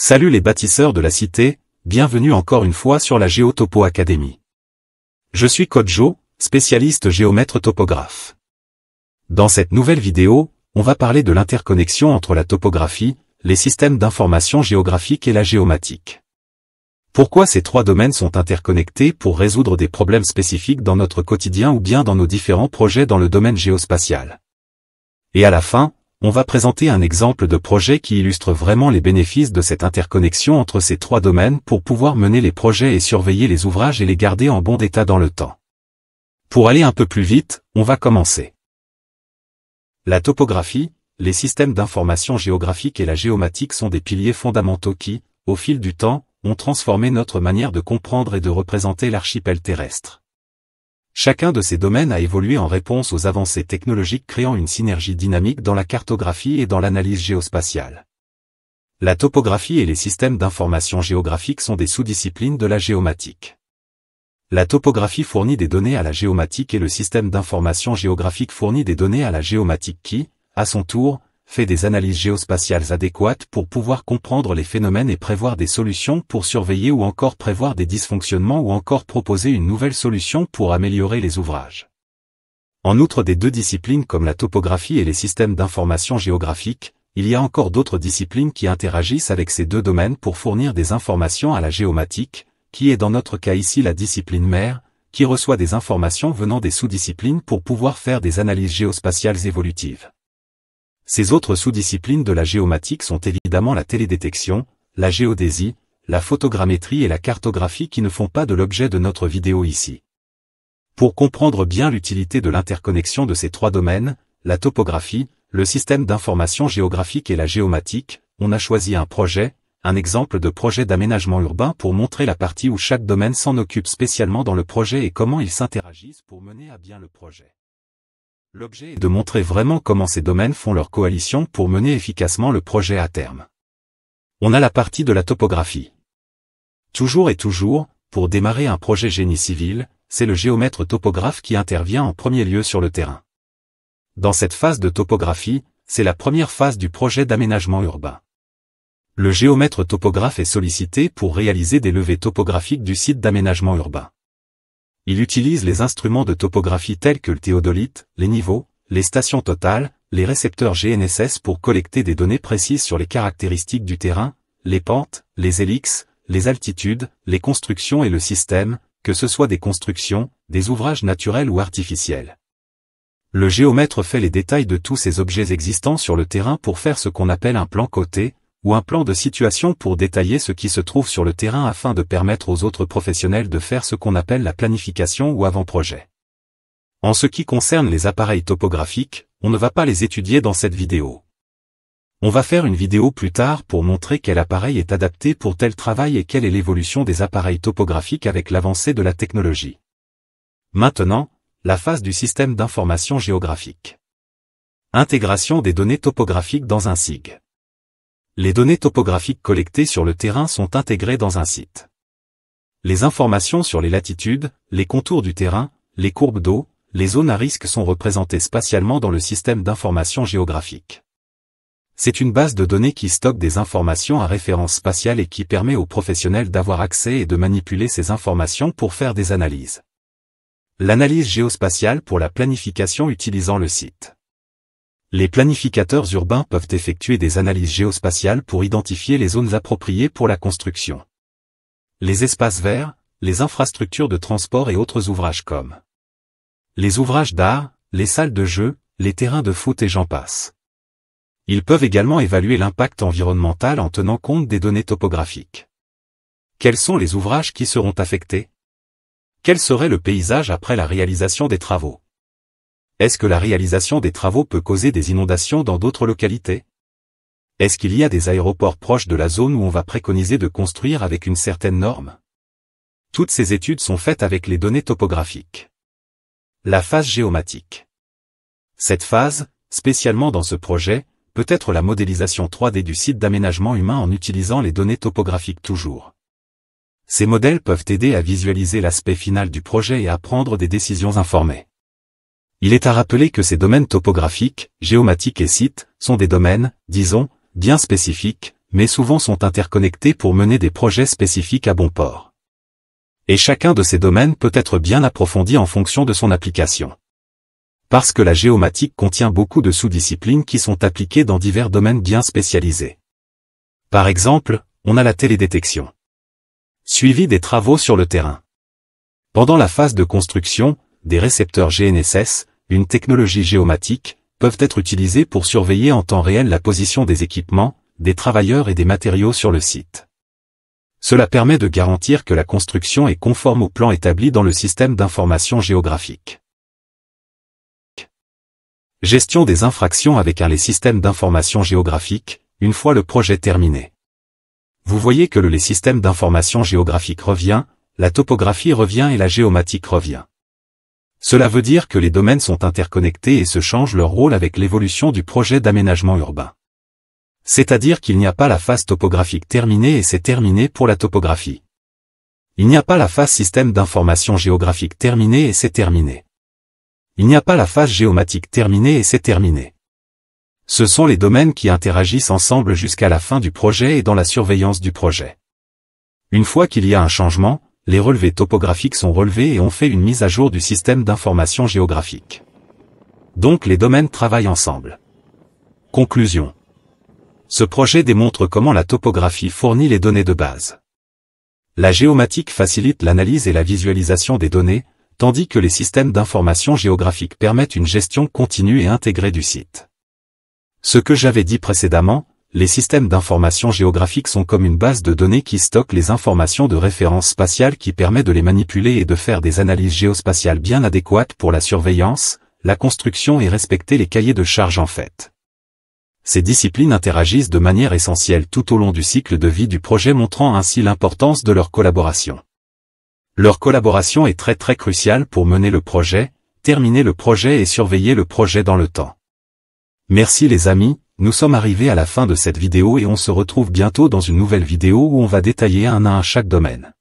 Salut les bâtisseurs de la cité, bienvenue encore une fois sur la Géotopo Academy. Je suis Kodjo, spécialiste géomètre topographe. Dans cette nouvelle vidéo, on va parler de l'interconnexion entre la topographie, les systèmes d'information géographique et la géomatique. Pourquoi ces trois domaines sont interconnectés pour résoudre des problèmes spécifiques dans notre quotidien ou bien dans nos différents projets dans le domaine géospatial. Et à la fin, on va présenter un exemple de projet qui illustre vraiment les bénéfices de cette interconnexion entre ces trois domaines pour pouvoir mener les projets et surveiller les ouvrages et les garder en bon état dans le temps. Pour aller un peu plus vite, on va commencer. La topographie, les systèmes d'information géographique et la géomatique sont des piliers fondamentaux qui, au fil du temps, ont transformé notre manière de comprendre et de représenter l'archipel terrestre. Chacun de ces domaines a évolué en réponse aux avancées technologiques créant une synergie dynamique dans la cartographie et dans l'analyse géospatiale. La topographie et les systèmes d'information géographique sont des sous-disciplines de la géomatique. La topographie fournit des données à la géomatique et le système d'information géographique fournit des données à la géomatique qui, à son tour, fait des analyses géospatiales adéquates pour pouvoir comprendre les phénomènes et prévoir des solutions pour surveiller ou encore prévoir des dysfonctionnements ou encore proposer une nouvelle solution pour améliorer les ouvrages. En outre des deux disciplines comme la topographie et les systèmes d'information géographique, il y a encore d'autres disciplines qui interagissent avec ces deux domaines pour fournir des informations à la géomatique, qui est dans notre cas ici la discipline mère, qui reçoit des informations venant des sous-disciplines pour pouvoir faire des analyses géospatiales évolutives. Ces autres sous-disciplines de la géomatique sont évidemment la télédétection, la géodésie, la photogrammétrie et la cartographie qui ne font pas de l'objet de notre vidéo ici. Pour comprendre bien l'utilité de l'interconnexion de ces trois domaines, la topographie, le système d'information géographique et la géomatique, on a choisi un exemple de projet d'aménagement urbain pour montrer la partie où chaque domaine s'en occupe spécialement dans le projet et comment ils s'interagissent pour mener à bien le projet. L'objet est de montrer vraiment comment ces domaines font leur coalition pour mener efficacement le projet à terme. On a la partie de la topographie. Toujours, pour démarrer un projet génie civil, c'est le géomètre topographe qui intervient en premier lieu sur le terrain. Dans cette phase de topographie, c'est la première phase du projet d'aménagement urbain. Le géomètre topographe est sollicité pour réaliser des levées topographiques du site d'aménagement urbain. Il utilise les instruments de topographie tels que le théodolite, les niveaux, les stations totales, les récepteurs GNSS pour collecter des données précises sur les caractéristiques du terrain, les pentes, les ellipses, les altitudes, les constructions et le système, que ce soit des constructions, des ouvrages naturels ou artificiels. Le géomètre fait les détails de tous ces objets existants sur le terrain pour faire ce qu'on appelle un plan coté, ou un plan de situation pour détailler ce qui se trouve sur le terrain afin de permettre aux autres professionnels de faire ce qu'on appelle la planification ou avant-projet. En ce qui concerne les appareils topographiques, on ne va pas les étudier dans cette vidéo. On va faire une vidéo plus tard pour montrer quel appareil est adapté pour tel travail et quelle est l'évolution des appareils topographiques avec l'avancée de la technologie. Maintenant, la phase du système d'information géographique. Intégration des données topographiques dans un SIG. Les données topographiques collectées sur le terrain sont intégrées dans un site. Les informations sur les latitudes, les contours du terrain, les courbes d'eau, les zones à risque sont représentées spatialement dans le système d'information géographique. C'est une base de données qui stocke des informations à référence spatiale et qui permet aux professionnels d'avoir accès et de manipuler ces informations pour faire des analyses. L'analyse géospatiale pour la planification utilisant le site. Les planificateurs urbains peuvent effectuer des analyses géospatiales pour identifier les zones appropriées pour la construction. Les espaces verts, les infrastructures de transport et autres ouvrages comme les ouvrages d'art, les salles de jeu, les terrains de foot et j'en passe. Ils peuvent également évaluer l'impact environnemental en tenant compte des données topographiques. Quels sont les ouvrages qui seront affectés? Quel serait le paysage après la réalisation des travaux? Est-ce que la réalisation des travaux peut causer des inondations dans d'autres localités? Est-ce qu'il y a des aéroports proches de la zone où on va préconiser de construire avec une certaine norme? Toutes ces études sont faites avec les données topographiques. La phase géomatique. Cette phase, spécialement dans ce projet, peut être la modélisation 3D du site d'aménagement humain en utilisant les données topographiques toujours. Ces modèles peuvent aider à visualiser l'aspect final du projet et à prendre des décisions informées. Il est à rappeler que ces domaines topographiques, géomatiques et sites, sont des domaines, disons, bien spécifiques, mais souvent sont interconnectés pour mener des projets spécifiques à bon port. Et chacun de ces domaines peut être bien approfondi en fonction de son application. Parce que la géomatique contient beaucoup de sous-disciplines qui sont appliquées dans divers domaines bien spécialisés. Par exemple, on a la télédétection. Suivi des travaux sur le terrain. Pendant la phase de construction, des récepteurs GNSS, une technologie géomatique, peuvent être utilisés pour surveiller en temps réel la position des équipements, des travailleurs et des matériaux sur le site. Cela permet de garantir que la construction est conforme au plan établi dans le système d'information géographique. Gestion des infractions avec les systèmes d'information géographique, une fois le projet terminé. Vous voyez que les systèmes d'information géographique revient, la topographie revient et la géomatique revient. Cela veut dire que les domaines sont interconnectés et se changent leur rôle avec l'évolution du projet d'aménagement urbain. C'est-à-dire qu'il n'y a pas la phase topographique terminée et c'est terminé pour la topographie. Il n'y a pas la phase système d'information géographique terminée et c'est terminé. Il n'y a pas la phase géomatique terminée et c'est terminé. Ce sont les domaines qui interagissent ensemble jusqu'à la fin du projet et dans la surveillance du projet. Une fois qu'il y a un changement, les relevés topographiques sont relevés et on fait une mise à jour du système d'information géographique. Donc les domaines travaillent ensemble. Conclusion. Ce projet démontre comment la topographie fournit les données de base. La géomatique facilite l'analyse et la visualisation des données, tandis que les systèmes d'information géographique permettent une gestion continue et intégrée du site. Ce que j'avais dit précédemment, les systèmes d'information géographique sont comme une base de données qui stocke les informations de référence spatiale qui permet de les manipuler et de faire des analyses géospatiales bien adéquates pour la surveillance, la construction et respecter les cahiers de charges en fait. Ces disciplines interagissent de manière essentielle tout au long du cycle de vie du projet, montrant ainsi l'importance de leur collaboration. Leur collaboration est très cruciale pour mener le projet, terminer le projet et surveiller le projet dans le temps. Merci les amis, nous sommes arrivés à la fin de cette vidéo et on se retrouve bientôt dans une nouvelle vidéo où on va détailler un à un chaque domaine.